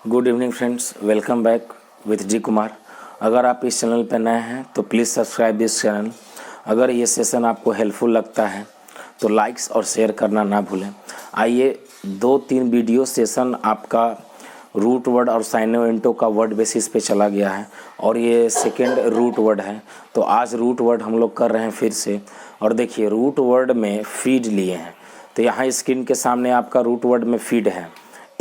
Good evening friends, welcome back with G Kumar. अगर आप इस चैनल पर नए हैं तो प्लीज़ सब्सक्राइब दिस चैनल। अगर ये सेशन आपको हेल्पफुल लगता है तो लाइक्स और शेयर करना ना भूलें। आइए 2-3 वीडियो सेशन आपका रूट वर्ड और साइनो इंटो का वर्ड बेसिस पे चला गया है और ये सेकेंड रूट वर्ड है। तो आज रूट वर्ड हम लोग कर रहे हैं फिर से। और देखिए रूट वर्ड में फीड लिए हैं, तो यहाँ स्क्रीन के सामने आपका रूट वर्ड में फीड है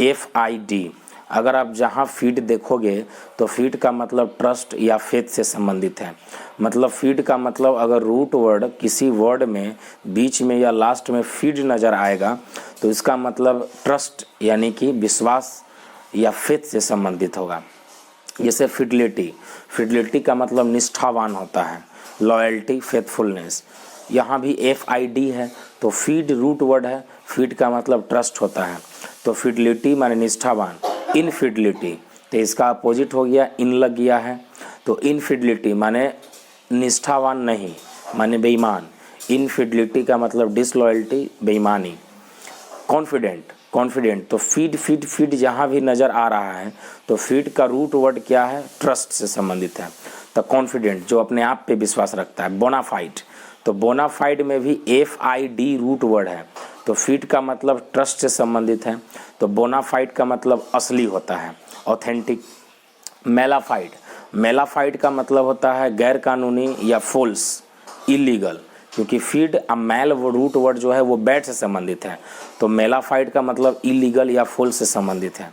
FID। अगर आप जहाँ फीड देखोगे तो फीड का मतलब ट्रस्ट या फेथ से संबंधित है। मतलब फीड का मतलब अगर रूट वर्ड किसी वर्ड में बीच में या लास्ट में फीड नज़र आएगा तो इसका मतलब ट्रस्ट यानी कि विश्वास या फेथ से संबंधित होगा। जैसे फिडलिटी का मतलब निष्ठावान होता है, लॉयल्टी, फेथफुलनेस। यहाँ भी FID है तो फीड रूट वर्ड है, फीड का मतलब ट्रस्ट होता है। तो फिडलिटी माने निष्ठावान, इनफिडलिटी तो इसका अपोजिट हो गया, इन लग गया है। तो इनफिडलिटी माने निष्ठावान नहीं, माने बेईमान। इनफिडलिटी का मतलब डिसलॉयल्टी, बेईमानी। कॉन्फिडेंट तो फीड जहाँ भी नज़र आ रहा है तो फीड का रूट वर्ड क्या है, ट्रस्ट से संबंधित है। तो कॉन्फिडेंट जो अपने आप पे विश्वास रखता है। बोनाफाइड तो बोनाफाइड में भी FID रूट वर्ड है तो फीड का मतलब ट्रस्ट से संबंधित है। तो बोनाफाइड का मतलब असली होता है, ऑथेंटिक। मेलाफाइड का मतलब होता है गैर कानूनी या फोल्स, इलीगल, क्योंकि फीड मेल रूट वर्ड जो है वो बैड से संबंधित है। तो मेलाफाइड का मतलब इलीगल या फोल्स से संबंधित है।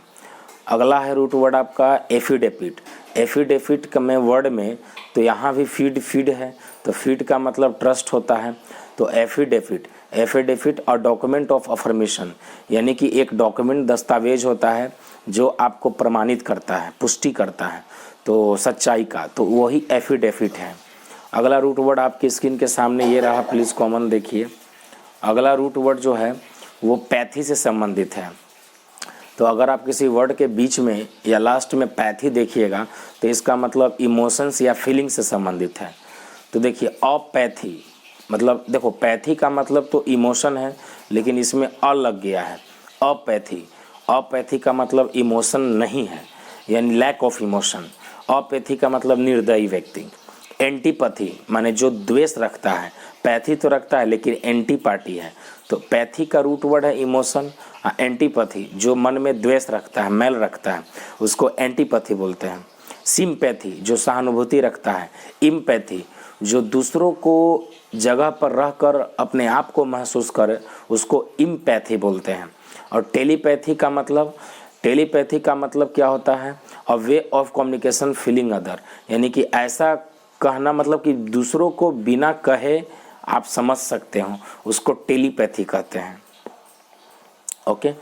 अगला है रूट वर्ड आपका एफिडेविट का में वर्ड में तो यहाँ भी फीड है तो फीड का मतलब ट्रस्ट होता है। तो एफिडेविट और डॉक्यूमेंट ऑफ अफर्मेशन यानी कि एक डॉक्यूमेंट, दस्तावेज होता है जो आपको प्रमाणित करता है, पुष्टि करता है तो सच्चाई का, तो वही एफिडेविट है। अगला रूट वर्ड आपकी स्क्रीन के सामने ये रहा, प्लीज़ कॉमन देखिए। अगला रूट वर्ड जो है वो पैथी से संबंधित है। तो अगर आप किसी वर्ड के बीच में या लास्ट में पैथी देखिएगा तो इसका मतलब इमोशंस या फीलिंग से संबंधित है। तो देखिए अपैथी मतलब, देखो पैथी का मतलब तो इमोशन है लेकिन इसमें लग गया है। अपैथी का मतलब इमोशन नहीं है, यानी लैक ऑफ इमोशन। अपैथी का मतलब निर्दयी व्यक्ति। एंटीपैथी माने जो द्वेष रखता है, पैथी तो रखता है लेकिन एंटी पार्टी है। तो पैथी का रूट वर्ड है इमोशन। एंटीपैथी जो मन में द्वेष रखता है, मैल रखता है, उसको एंटीपैथी बोलते हैं। सिंपैथी जो सहानुभूति रखता है। इम्पैथी जो दूसरों को जगह पर रहकर अपने आप को महसूस करे, उसको इम्पैथी बोलते हैं। और टेलीपैथी का मतलब क्या होता है, a way of communication feeling other, यानी कि ऐसा कहना मतलब कि दूसरों को बिना कहे आप समझ सकते हो, उसको टेलीपैथी कहते हैं। ओके,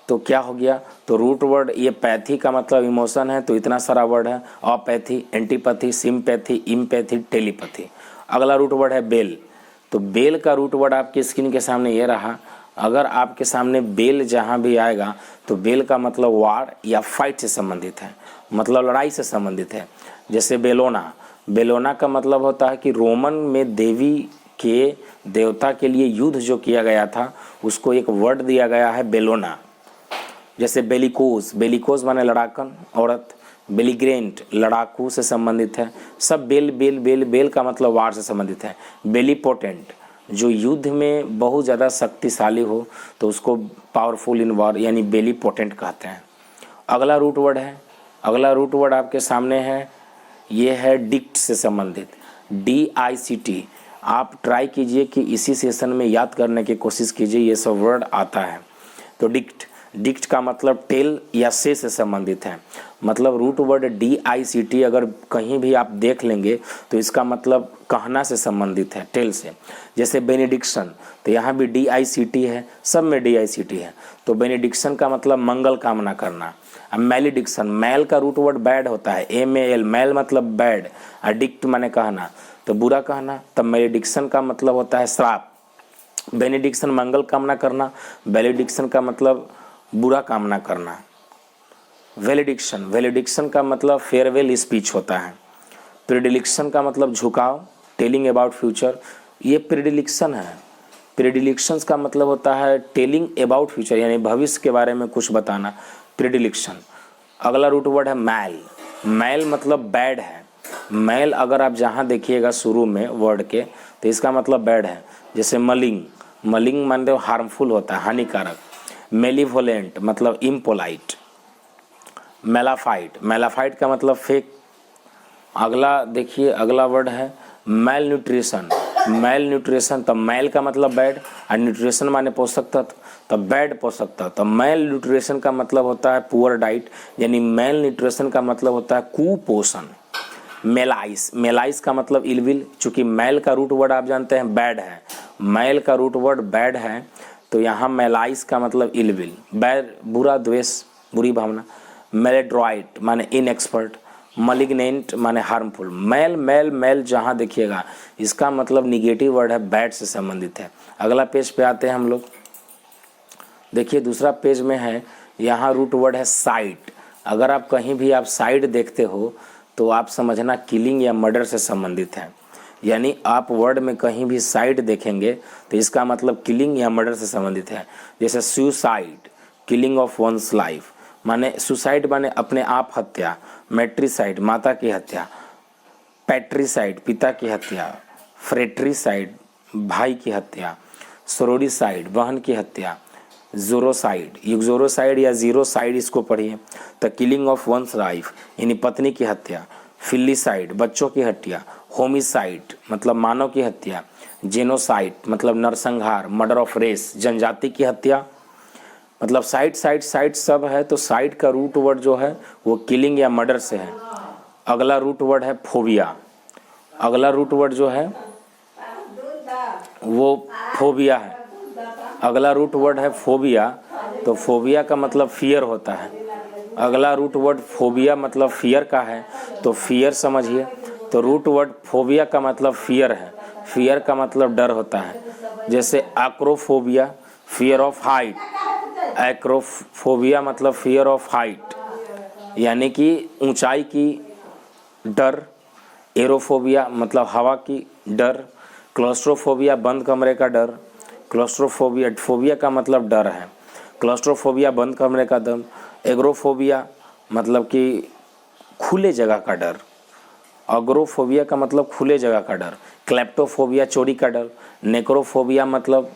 तो क्या हो गया, तो रूट वर्ड ये पैथी का मतलब इमोशन है तो इतना सारा वर्ड है, apathy, antipathy, sympathy, empathy, telepathy. अगला रूट वर्ड है बेल। तो बेल का रूट वर्ड आपकी स्क्रीन के सामने ये रहा। अगर आपके सामने बेल जहाँ भी आएगा तो बेल का मतलब वार या फाइट से संबंधित है, मतलब लड़ाई से संबंधित है। जैसे बेलोना का मतलब होता है कि रोमन में देवी के देवता के लिए युद्ध जो किया गया था उसको एक वर्ड दिया गया है बेलोना। जैसे बेलिकोस माने लड़ाकन, औरत। बेलिग्रेंट लड़ाकू से संबंधित है। सब बेल का मतलब वार से संबंधित है। बेलीपोटेंट जो युद्ध में बहुत ज़्यादा शक्तिशाली हो तो उसको पावरफुल इन वार यानी बेलीपोटेंट कहते हैं। अगला रूट वर्ड आपके सामने है, ये है डिक्ट से संबंधित, DICT। आप ट्राई कीजिए कि इसी सेशन में याद करने की कोशिश कीजिए, ये सब वर्ड आता है। तो डिक्ट का मतलब टेल या से संबंधित है। मतलब रूट वर्ड DICT अगर कहीं भी आप देख लेंगे तो इसका मतलब कहना से संबंधित है, टेल से। जैसे बेनेडिक्शन तो यहाँ भी DICT है, सब में DICT है। तो बेनेडिक्शन का मतलब मंगल कामना करना। अब मैलिडिक्शन, मैल का रूट वर्ड बैड होता है, MAL, मैल मतलब बैड, डिक्ट माने कहना, तो बुरा कहना। तब मैलिडिक्शन का मतलब होता है श्राप। बेनेडिक्शन मंगल कामना करना, वैलिडिक्शन का मतलब बुरा कामना करना। वैलिडिक्शन का मतलब फेयरवेल स्पीच होता है। प्रेडिलिक्शन का मतलब झुकाव, टेलिंग अबाउट फ्यूचर, ये प्रेडिलिक्शन है। प्रेडिलिक्शंस का मतलब होता है टेलिंग अबाउट फ्यूचर यानी भविष्य के बारे में कुछ बताना, प्रेडिलिक्शन। अगला रूट वर्ड है मैल। मैल मतलब बैड है। मैल अगर आप जहाँ देखिएगा शुरू में वर्ड के तो इसका मतलब बैड है। जैसे मलिंग, मलिंग मतलब हार्मफुल होता है, हानिकारक। मेलिवोलेंट मतलब इम्पोलाइट। मेलाफाइट, मेलाफाइट का मतलब फेक। अगला देखिए, अगला वर्ड है मैल न्यूट्रिशन। मैल न्यूट्रिशन, तब मैल का मतलब बैड और न्यूट्रिशन माने पोषक तत्व, तब बैड पोषक तत्व। तो मैल न्यूट्रिशन का मतलब होता है पुअर डाइट, यानी मैल न्यूट्रिशन का मतलब होता है कुपोषण। मेलाइस, मेलाइस का मतलब इलविल। चूंकि मैल का रूट वर्ड आप जानते हैं बैड है, मैल का रूट वर्ड बैड है, तो यहाँ मेलाइस का मतलब इलविल, बैड बुरा, द्वेष, बुरी भावना। मेलेड्रॉइट माने इनएक्सपर्ट। मलिग्नेंट माने हार्मफुल। मैल मैल मैल जहाँ देखिएगा इसका मतलब निगेटिव वर्ड है, बैड से संबंधित है। अगला पेज पे आते हैं हम लोग। देखिए दूसरा पेज में है, यहाँ रूट वर्ड है साइट। अगर आप कहीं भी आप साइड देखते हो तो आप समझना किलिंग या मर्डर से संबंधित है। यानी आप वर्ड में कहीं भी साइड देखेंगे तो इसका मतलब किलिंग या मर्डर से संबंधित है। जैसे suicide, killing of one's life, माने सुसाइड माने अपने आप हत्या। मैट्रिसाइड, माता की हत्या। पैट्रिसाइड, पिता की हत्या। फ्रेट्रिसाइड, भाई की हत्या। सोरोडिसाइड, बहन की हत्या। जोरोसाइड, यूक्सोरोसाइड या जीरोसाइड इसको पढ़िए, the killing of one's life यानी पत्नी की हत्या। फिलिसाइड, बच्चों की हत्या। होमिसाइड मतलब मानव की हत्या। जेनोसाइड मतलब नरसंहार, मर्डर ऑफ रेस, जनजाति की हत्या। मतलब साइड साइड साइड सब है, तो साइड का रूट वर्ड जो है वो किलिंग या मर्डर से है। अगला रूट वर्ड है फोबिया। अगला रूट वर्ड जो है वो फोबिया है। अगला रूट वर्ड है फोबिया, तो फोबिया का मतलब फियर होता है। अगला रूट वर्ड फोबिया मतलब फियर का है, तो फियर समझिए। तो रूट वर्ड फोबिया का मतलब फियर है, फियर का मतलब डर होता है। जैसे acrophobia, fear of height. Acrophobia मतलब फियर ऑफ हाइट यानी कि ऊंचाई की डर। एरोफोबिया मतलब हवा की डर। क्लॉस्ट्रोफोबिया बंद कमरे का डर। क्लॉस्ट्रोफोबिया, फोबिया का मतलब डर है। क्लॉस्ट्रोफोबिया बंद कमरे का दम। एग्रोफोबिया मतलब कि खुले जगह का डर। अग्रोफोबिया का मतलब खुले जगह का डर। क्लेप्टोफोबिया चोरी का डर। नेक्रोफोबिया मतलब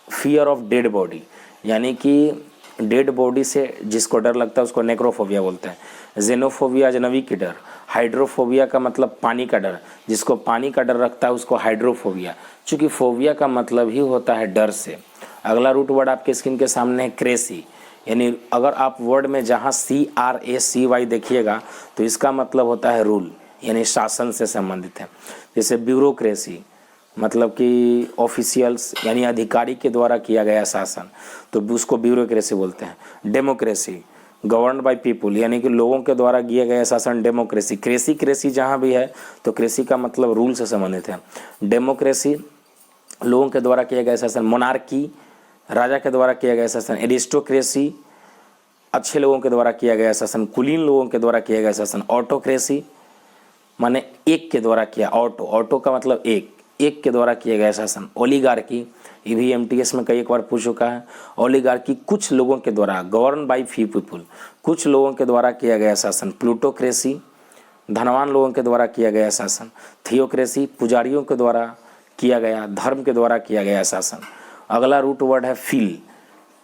फियर ऑफ डेड बॉडी, यानी कि डेड बॉडी से जिसको डर लगता है उसको नेक्रोफोबिया बोलते हैं। जेनोफोबिया अजनबी की डर। हाइड्रोफोबिया का मतलब पानी का डर, जिसको पानी का डर रखता है उसको हाइड्रोफोबिया। चूँकि फोबिया का मतलब ही होता है डर से। अगला रूट वर्ड आपके स्क्रीन के सामने है क्रेसी, यानी अगर आप वर्ड में जहाँ CRACY देखिएगा तो इसका मतलब होता है रूल, यानी शासन से संबंधित है। जैसे ब्यूरोक्रेसी मतलब कि ऑफिशियल्स यानी अधिकारी के द्वारा किया गया शासन, तो उसको ब्यूरोक्रेसी बोलते हैं। डेमोक्रेसी, गवर्न बाय पीपुल यानी कि लोगों के द्वारा किया गया शासन डेमोक्रेसी। क्रेसी क्रेसी जहाँ भी है तो क्रेसी का मतलब रूल से संबंधित है। डेमोक्रेसी लोगों के द्वारा किया गया शासन। मोनार्की राजा के द्वारा किया गया शासन। एरिस्टोक्रेसी अच्छे लोगों के द्वारा किया गया शासन, कुलीन लोगों के द्वारा किया गया शासन। ऑटोक्रेसी माने एक के द्वारा किया, ऑटो, ऑटो का मतलब एक के द्वारा किया गया शासन। ओलिगार्की, ये भी MTS में कई एक बार पूछ चुका है। ओलिगार्की कुछ लोगों के द्वारा, गवर्न बाय फ्यू पीपुल, कुछ लोगों के द्वारा किया गया शासन। प्लूटोक्रेसी धनवान लोगों के द्वारा किया गया शासन। थियोक्रेसी पुजारियों के द्वारा किया गया, धर्म के द्वारा किया गया शासन। अगला रूट वर्ड है फिल,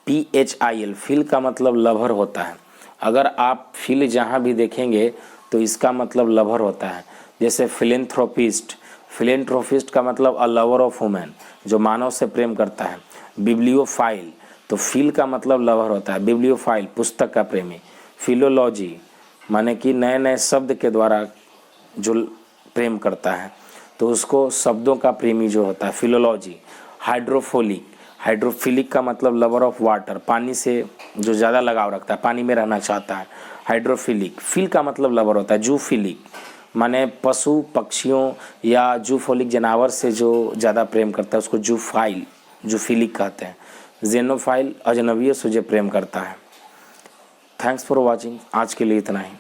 PHIL, फिल का मतलब लवर होता है। अगर आप फिल जहाँ भी देखेंगे तो इसका मतलब लवर होता है। जैसे फिलेंथ्रोपिस्ट, फिलेंथ्रोपिस्ट का मतलब अ लवर ऑफ वुमेन, जो मानव से प्रेम करता है। बिब्लियोफाइल, तो फिल का मतलब लवर होता है। बिब्लियोफाइल पुस्तक का प्रेमी। फिलोलॉजी माने कि नए नए शब्द के द्वारा जो प्रेम करता है तो उसको शब्दों का प्रेमी जो होता है, फिलोलॉजी। हाइड्रोफोलिक, हाइड्रोफिलिक का मतलब लवर ऑफ वाटर, पानी से जो ज़्यादा लगाव रखता है, पानी में रहना चाहता है, हाइड्रोफिलिक। फिल का मतलब लवर होता है। जूफिलिक माने पशु पक्षियों या जूफोलिक जानवर से जो ज़्यादा प्रेम करता है उसको जूफाइल, जूफिलिक कहते हैं। जेनोफाइल अजनबियों से जो प्रेम करता है। थैंक्स फॉर वॉचिंग, आज के लिए इतना ही।